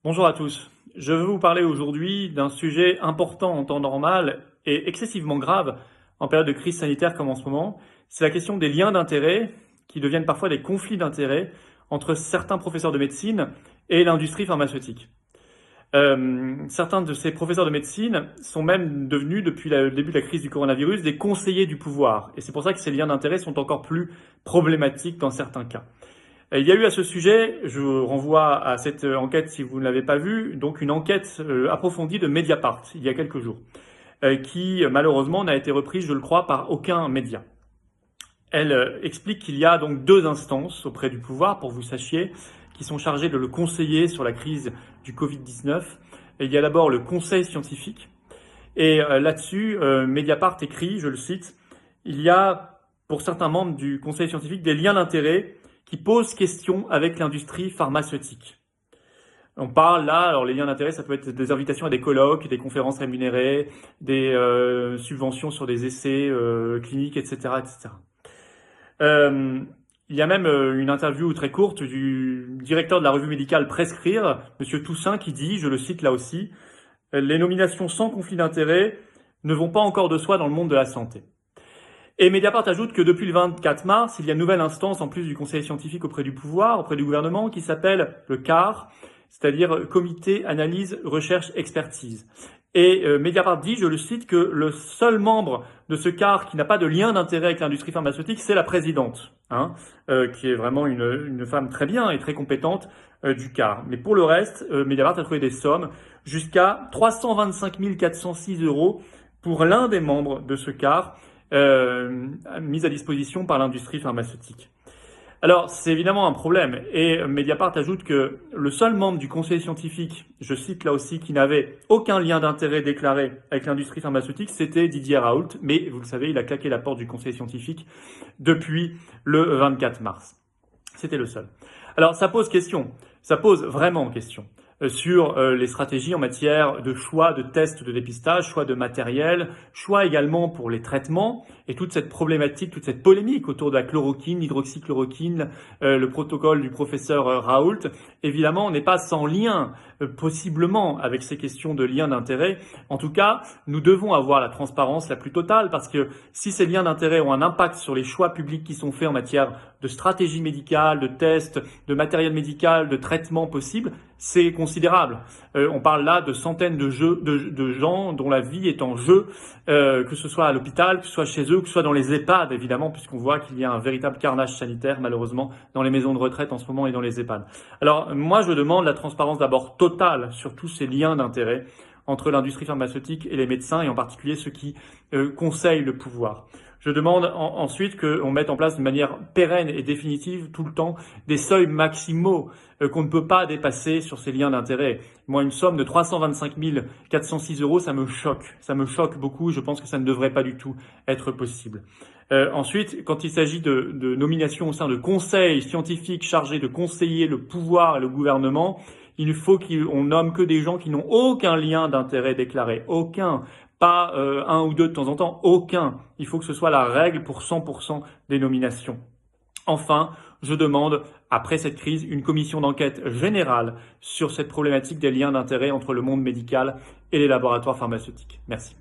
Bonjour à tous. Je veux vous parler aujourd'hui d'un sujet important en temps normal et excessivement grave en période de crise sanitaire comme en ce moment. C'est la question des liens d'intérêt qui deviennent parfois des conflits d'intérêts entre certains professeurs de médecine et l'industrie pharmaceutique. Certains de ces professeurs de médecine sont même devenus, depuis le début de la crise du coronavirus, des conseillers du pouvoir. Et c'est pour ça que ces liens d'intérêt sont encore plus problématiques dans certains cas. Il y a eu à ce sujet, je vous renvoie à cette enquête si vous ne l'avez pas vue, donc une enquête approfondie de Mediapart il y a quelques jours, qui malheureusement n'a été reprise, je le crois, par aucun média. Elle explique qu'il y a donc deux instances auprès du pouvoir, pour que vous sachiez, qui sont chargées de le conseiller sur la crise du Covid-19. Et il y a d'abord le conseil scientifique, et là-dessus, Mediapart écrit, je le cite, il y a pour certains membres du conseil scientifique des liens d'intérêt qui posent question avec l'industrie pharmaceutique. On parle là, alors les liens d'intérêt, ça peut être des invitations à des colloques, des conférences rémunérées, des subventions sur des essais cliniques, etc., etc. Il y a même une interview très courte du directeur de la revue médicale Prescrire, Monsieur Toussaint, qui dit, je le cite là aussi, les nominations sans conflit d'intérêt ne vont pas encore de soi dans le monde de la santé. Et Mediapart ajoute que depuis le 24 mars, il y a une nouvelle instance en plus du conseil scientifique auprès du pouvoir, auprès du gouvernement, qui s'appelle le CAR, c'est-à-dire Comité Analyse Recherche Expertise. Et Mediapart dit, je le cite, que le seul membre de ce CAR qui n'a pas de lien d'intérêt avec l'industrie pharmaceutique, c'est la présidente, qui est vraiment une femme très bien et très compétente du CAR. Mais pour le reste, Mediapart a trouvé des sommes jusqu'à 325 406 € pour l'un des membres de ce CAR, mise à disposition par l'industrie pharmaceutique. Alors, c'est évidemment un problème. Et Mediapart ajoute que le seul membre du conseil scientifique, je cite là aussi, qui n'avait aucun lien d'intérêt déclaré avec l'industrie pharmaceutique, c'était Didier Raoult. Mais vous le savez, il a claqué la porte du conseil scientifique depuis le 24 mars. C'était le seul. Alors, ça pose question. Ça pose vraiment question sur les stratégies en matière de choix de tests de dépistage, choix de matériel, choix également pour les traitements et toute cette problématique, toute cette polémique autour de la chloroquine, l'hydroxychloroquine, le protocole du professeur Raoult. Évidemment, on n'est pas sans lien possiblement avec ces questions de liens d'intérêt. En tout cas, nous devons avoir la transparence la plus totale parce que si ces liens d'intérêt ont un impact sur les choix publics qui sont faits en matière de stratégie médicale, de tests, de matériel médical, de traitements possibles, c'est considérable. On parle là de centaines de gens dont la vie est en jeu, que ce soit à l'hôpital, que ce soit chez eux, que ce soit dans les EHPAD évidemment, puisqu'on voit qu'il y a un véritable carnage sanitaire malheureusement dans les maisons de retraite en ce moment et dans les EHPAD. Alors moi je demande la transparence d'abord totale sur tous ces liens d'intérêt entre l'industrie pharmaceutique et les médecins et en particulier ceux qui conseillent le pouvoir. Je demande ensuite qu'on mette en place de manière pérenne et définitive tout le temps des seuils maximaux qu'on ne peut pas dépasser sur ces liens d'intérêt. Moi, une somme de 325 406 €, ça me choque. Ça me choque beaucoup. Je pense que ça ne devrait pas du tout être possible. Ensuite, quand il s'agit de nominations au sein de conseils scientifiques chargés de conseiller le pouvoir et le gouvernement, il faut qu'on nomme que des gens qui n'ont aucun lien d'intérêt déclaré. Aucun. Pas un ou deux de temps en temps, aucun. Il faut que ce soit la règle pour 100% des nominations. Enfin, je demande, après cette crise, une commission d'enquête générale sur cette problématique des liens d'intérêt entre le monde médical et les laboratoires pharmaceutiques. Merci.